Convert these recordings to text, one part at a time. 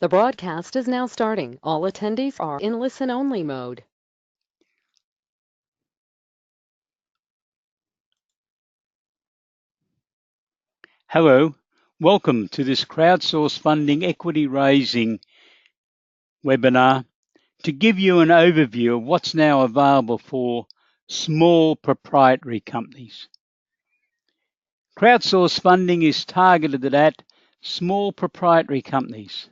The broadcast is now starting. All attendees are in listen-only mode. Hello, welcome to this crowdsource funding equity raising webinar to give you an overview of what's now available for small proprietary companies. Crowdsource funding is targeted at small proprietary companies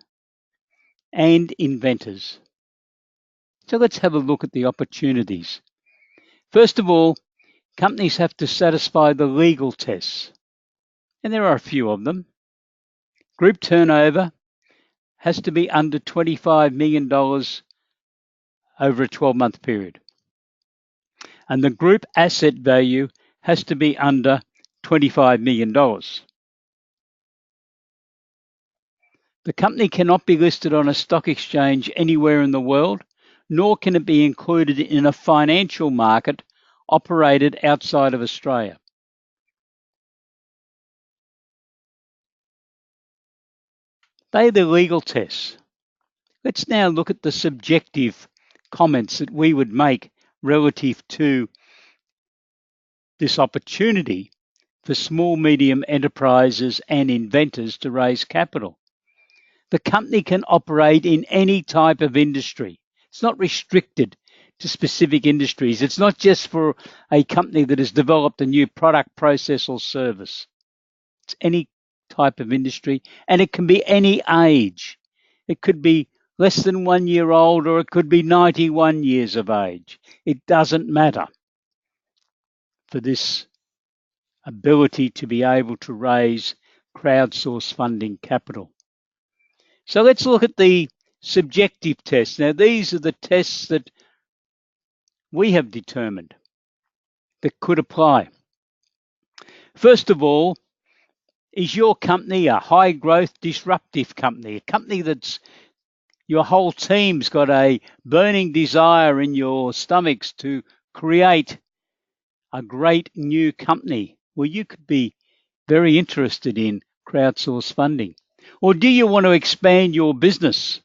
and inventors. So let's have a look at the opportunities. First of all, companies have to satisfy the legal tests, and there are a few of them. Group turnover has to be under $25 million over a 12-month period. And the group asset value has to be under $25 million. The company cannot be listed on a stock exchange anywhere in the world, nor can it be included in a financial market operated outside of Australia. They are the legal tests. Let's now look at the subjective comments that we would make relative to this opportunity for small, medium enterprises and inventors to raise capital. The company can operate in any type of industry. It's not restricted to specific industries. It's not just for a company that has developed a new product, process, or service. It's any type of industry, and it can be any age. It could be less than 1 year old, or it could be 91 years of age. It doesn't matter for this ability to be able to raise crowdsource funding capital. So let's look at the subjective tests. Now, these are the tests that we have determined that could apply. First of all, is your company a high growth disruptive company, a company that's your whole team's got a burning desire in your stomachs to create a great new company where you could be very interested in crowdsource funding? Or do you want to expand your business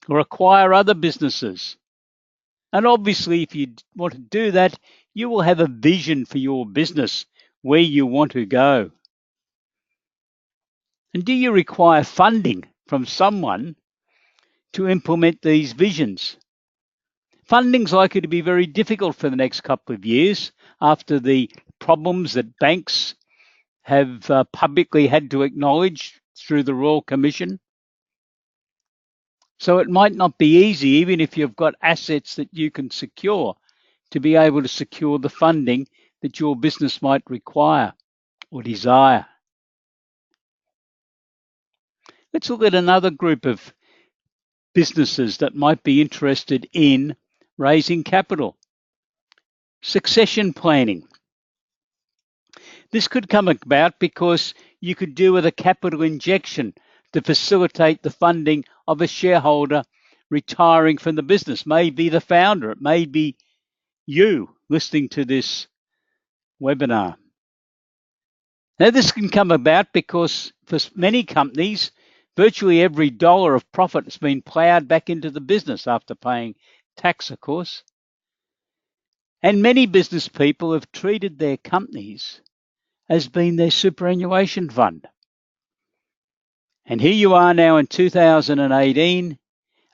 or acquire other businesses? And obviously, if you want to do that, you will have a vision for your business, where you want to go. And do you require funding from someone to implement these visions? Funding's likely to be very difficult for the next couple of years after the problems that banks have publicly had to acknowledge through the Royal Commission. So it might not be easy, even if you've got assets that you can secure, to be able to secure the funding that your business might require or desire. Let's look at another group of businesses that might be interested in raising capital. Succession planning. This could come about because you could do with a capital injection to facilitate the funding of a shareholder retiring from the business. Maybe the founder, it may be you listening to this webinar. Now, this can come about because for many companies, virtually every dollar of profit has been plowed back into the business after paying tax, of course. And many business people have treated their companies as being their superannuation fund. And here you are now in 2018,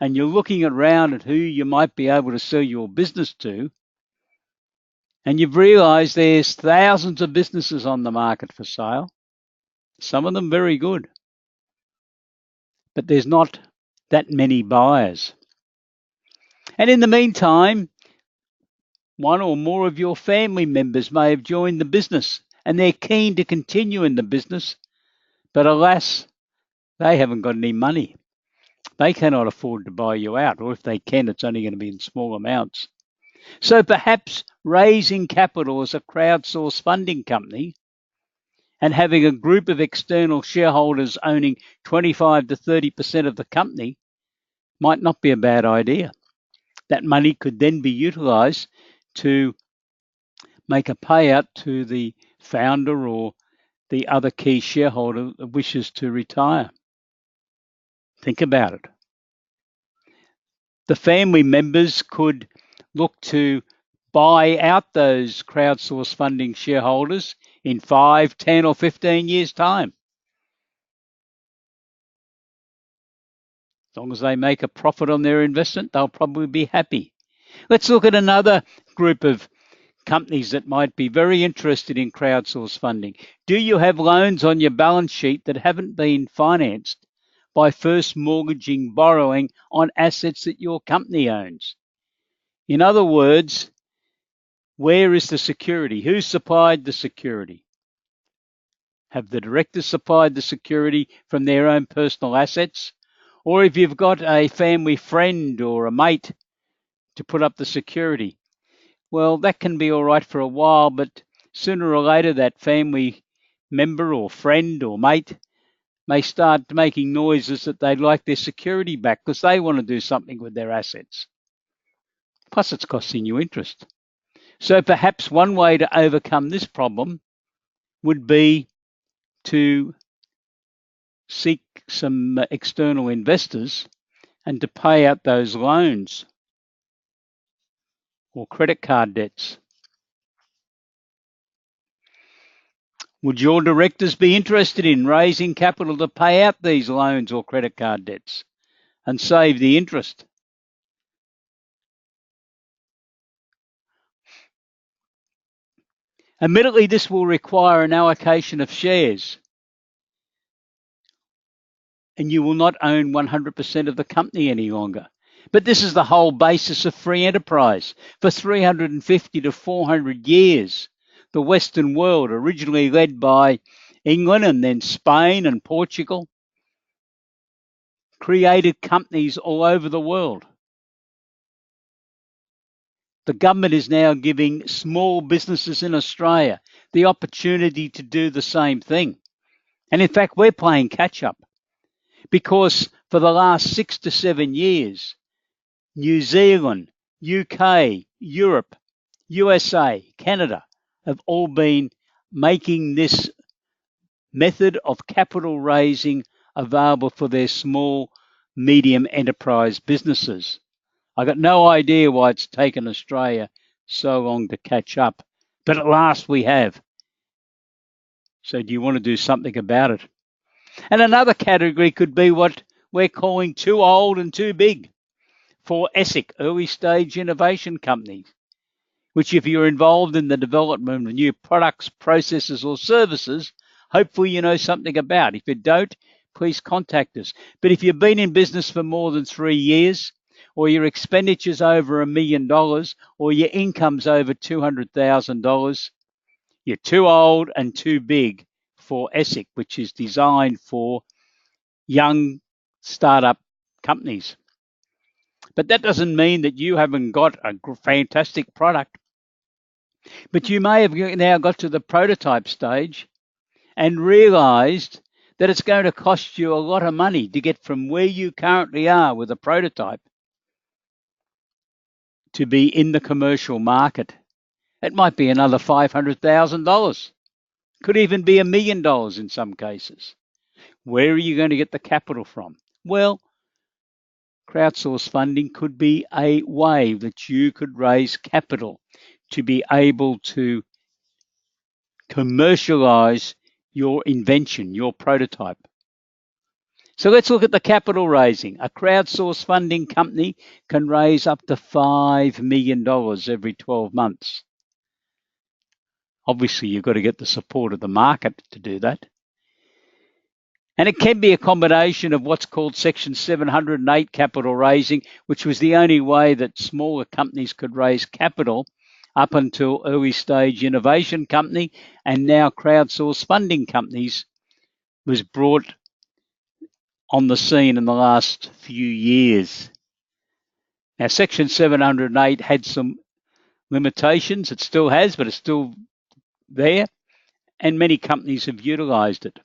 and you're looking around at who you might be able to sell your business to, and you've realized there's thousands of businesses on the market for sale, some of them very good, but there's not that many buyers. And in the meantime, one or more of your family members may have joined the business, and they're keen to continue in the business, but alas, they haven't got any money. They cannot afford to buy you out, or if they can, it's only going to be in small amounts. So perhaps raising capital as a crowdsource funding company and having a group of external shareholders owning 25 to 30% of the company might not be a bad idea. That money could then be utilized to make a payout to the founder or the other key shareholder that wishes to retire. Think about it. The family members could look to buy out those crowdsourced funding shareholders in 5, 10 or 15 years' time. As long as they make a profit on their investment, they'll probably be happy. Let's look at another group of companies that might be very interested in crowdsourced funding. Do you have loans on your balance sheet that haven't been financed by first mortgaging borrowing on assets that your company owns? In other words, where is the security? Who supplied the security? Have the directors supplied the security from their own personal assets? Or if you've got a family friend or a mate to put up the security, well, that can be all right for a while, but sooner or later that family member or friend or mate may start making noises that they'd like their security back because they want to do something with their assets. Plus, it's costing you interest. So perhaps one way to overcome this problem would be to seek some external investors and to pay out those loans or credit card debts. Would your directors be interested in raising capital to pay out these loans or credit card debts and save the interest? Admittedly, this will require an allocation of shares, and you will not own 100% of the company any longer. But this is the whole basis of free enterprise. For 350 to 400 years, the Western world, originally led by England and then Spain and Portugal, created companies all over the world. The government is now giving small businesses in Australia the opportunity to do the same thing. And in fact, we're playing catch up because for the last 6 to 7 years, New Zealand, UK, Europe, USA, Canada have all been making this method of capital raising available for their small, medium enterprise businesses. I got no idea why it's taken Australia so long to catch up, but at last we have. So do you want to do something about it? And another category could be what we're calling too old and too big for ESIC, early stage innovation companies, which if you're involved in the development of new products, processes or services, hopefully you know something about. If you don't, please contact us. But if you've been in business for more than 3 years, or your expenditure's over $1 million, or your income's over $200,000, you're too old and too big for ESIC, which is designed for young startup companies. But that doesn't mean that you haven't got a fantastic product. But you may have now got to the prototype stage and realized that it's going to cost you a lot of money to get from where you currently are with a prototype to be in the commercial market. It might be another $500,000. Could even be $1 million in some cases. Where are you going to get the capital from? Well, crowdsourced funding could be a way that you could raise capital to be able to commercialize your invention, your prototype. So let's look at the capital raising. A crowdsourced funding company can raise up to $5 million every 12 months. Obviously, you've got to get the support of the market to do that. And it can be a combination of what's called Section 708 capital raising, which was the only way that smaller companies could raise capital up until early stage innovation company, and now crowdsourced funding companies was brought on the scene in the last few years. Now, Section 708 had some limitations. It still has, but it's still there, and many companies have utilized it.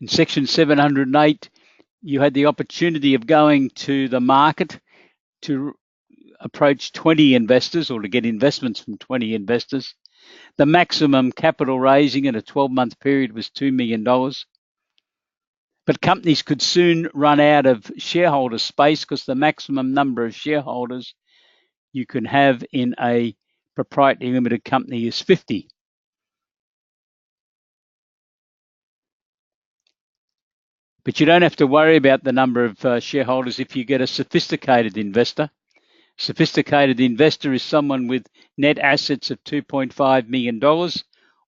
In Section 708, you had the opportunity of going to the market to approach 20 investors or to get investments from 20 investors. The maximum capital raising in a 12-month period was $2 million. But companies could soon run out of shareholder space because the maximum number of shareholders you can have in a proprietary limited company is 50. But you don't have to worry about the number of shareholders if you get a sophisticated investor. Sophisticated investor is someone with net assets of $2.5 million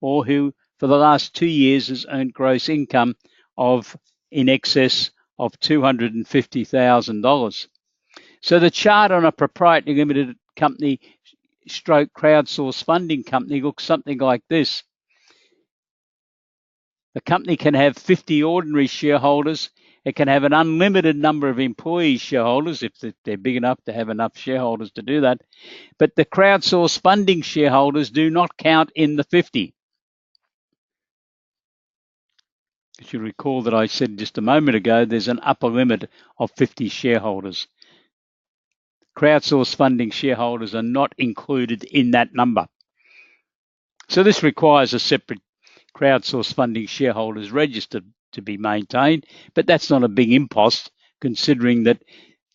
or who for the last 2 years has earned gross income of in excess of $250,000. So the chart on a proprietary limited company stroke crowdsourced funding company looks something like this. The company can have 50 ordinary shareholders. It can have an unlimited number of employee shareholders if they're big enough to have enough shareholders to do that. But the crowdsourced funding shareholders do not count in the 50. As you recall that I said just a moment ago, there's an upper limit of 50 shareholders. Crowdsourced funding shareholders are not included in that number. So this requires a separate crowdsourced funding shareholders register to be maintained, but that's not a big impost considering that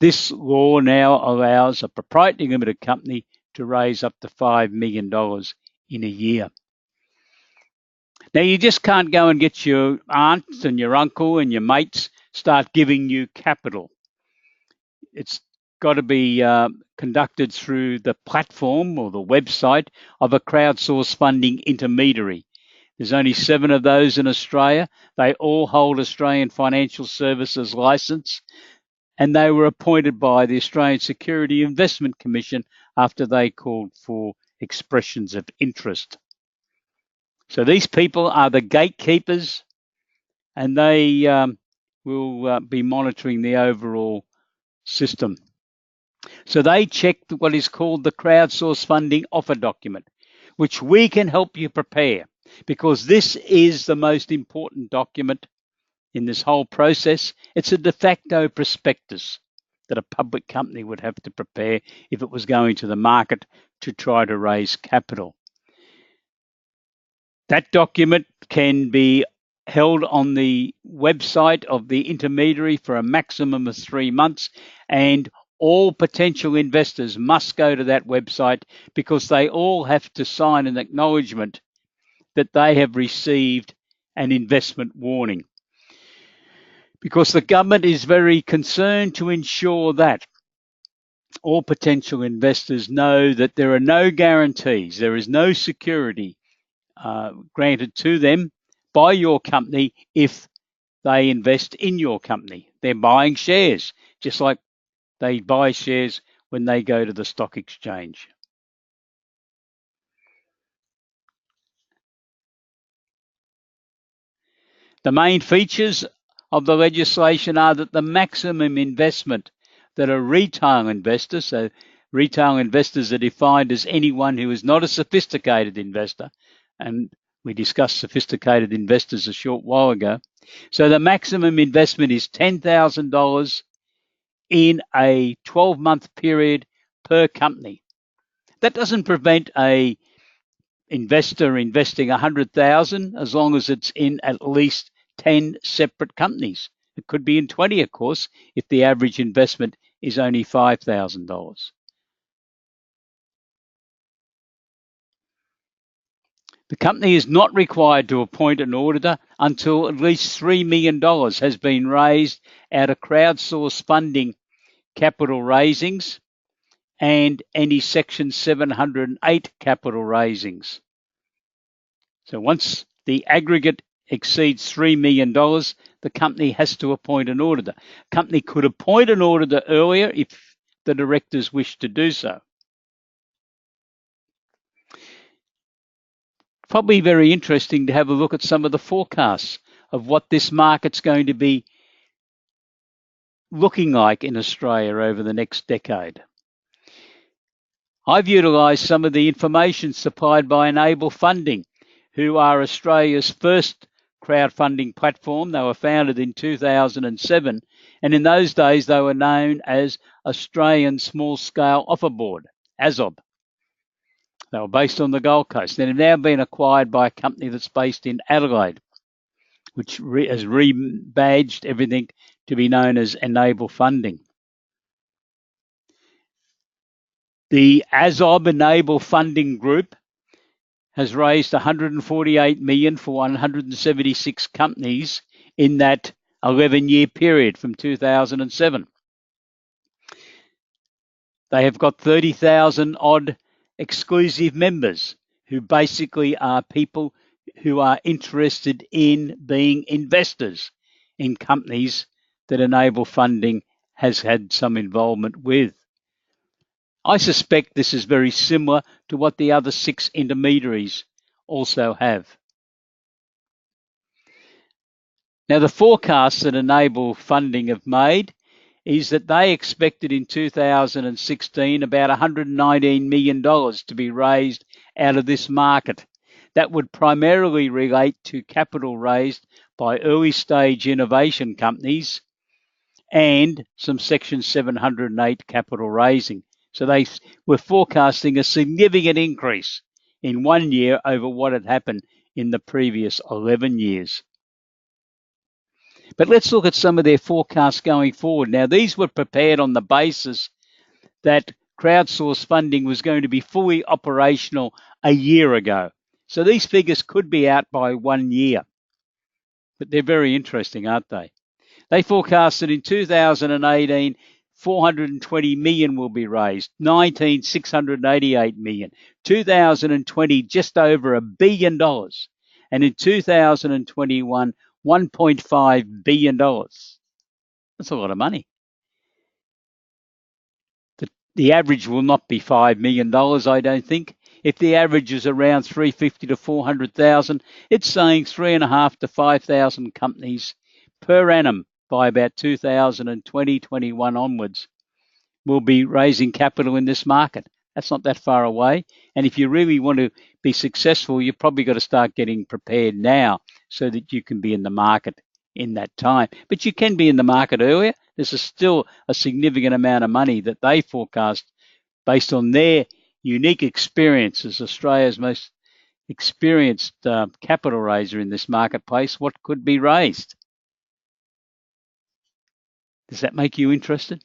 this law now allows a proprietary limited company to raise up to $5 million in a year. Now, you just can't go and get your aunt and your uncle and your mates start giving you capital. It's got to be conducted through the platform or the website of a crowdsourced funding intermediary. There's only 7 of those in Australia. They all hold Australian Financial Services licence, and they were appointed by the Australian Security Investment Commission after they called for expressions of interest. So these people are the gatekeepers, and they will be monitoring the overall system. So they checked what is called the crowdsourced funding offer document, which we can help you prepare, because this is the most important document in this whole process. It's a de facto prospectus that a public company would have to prepare if it was going to the market to try to raise capital. That document can be held on the website of the intermediary for a maximum of 3 months, and all potential investors must go to that website because they all have to sign an acknowledgement that they have received an investment warning. Because the government is very concerned to ensure that all potential investors know that there are no guarantees, there is no security granted to them by your company if they invest in your company. They're buying shares, just like they buy shares when they go to the stock exchange. The main features of the legislation are that the maximum investment that a retail investor, so retail investors are defined as anyone who is not a sophisticated investor, and we discussed sophisticated investors a short while ago. So the maximum investment is $10,000 in a 12-month period per company. That doesn't prevent a investor investing $100,000 as long as it's in at least 10 separate companies. It could be in 20, of course, if the average investment is only $5,000. The company is not required to appoint an auditor until at least $3 million has been raised out of crowdsourced funding capital raisings and any Section 708 capital raisings. So once the aggregate exceeds $3 million, the company has to appoint an auditor. The company could appoint an auditor earlier if the directors wish to do so. Probably very interesting to have a look at some of the forecasts of what this market's going to be looking like in Australia over the next decade. I've utilised some of the information supplied by Enable Funding, who are Australia's first crowdfunding platform. They were founded in 2007, and in those days they were known as Australian Small Scale Offer Board, ASOB. They were based on the Gold Coast. They have now been acquired by a company that's based in Adelaide, which has rebadged everything to be known as Enable Funding. The ASOB Enable Funding Group has raised $148 million for 176 companies in that 11-year period from 2007. They have got 30,000 odd exclusive members who basically are people who are interested in being investors in companies that Enable Funding has had some involvement with. I suspect this is very similar to what the other 6 intermediaries also have. Now, the forecasts that Enable Funding have made is that they expected in 2016 about $119 million to be raised out of this market. That would primarily relate to capital raised by early stage innovation companies and some Section 708 capital raising. So they were forecasting a significant increase in 1 year over what had happened in the previous 11 years. But let's look at some of their forecasts going forward. Now, these were prepared on the basis that crowdsourced funding was going to be fully operational a year ago. So these figures could be out by 1 year. But they're very interesting, aren't they? They forecast that in 2018, 420 million will be raised, 19, 688 million, 2020, just over $1 billion, and in 2021, $1.5 billion. That's a lot of money. The average will not be $5 million, I don't think. If the average is around 350 to 400,000, it's saying 3,500 to 5,000 companies per annum by about 2020-21 onwards will be raising capital in this market. That's not that far away. And if you really want to be successful, you've probably got to start getting prepared now so that you can be in the market in that time. But you can be in the market earlier. There's still a significant amount of money that they forecast based on their unique experience as Australia's most experienced capital raiser in this marketplace, what could be raised. Does that make you interested?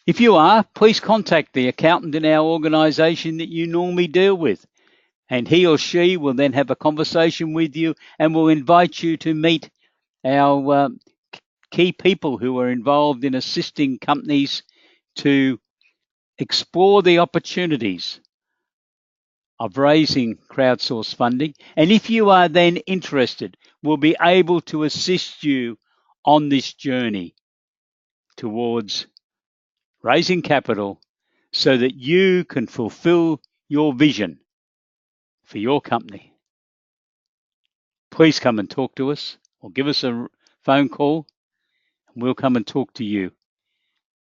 If you are, please contact the accountant in our organisation that you normally deal with, and he or she will then have a conversation with you and will invite you to meet our key people who are involved in assisting companies to explore the opportunities of raising crowdsourced funding. And if you are then interested, we'll be able to assist you on this journey towards raising capital so that you can fulfill your vision for your company. Please come and talk to us or give us a phone call and we'll come and talk to you.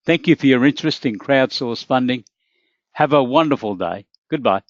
Thank you for your interest in crowdsourced funding. Have a wonderful day. Goodbye.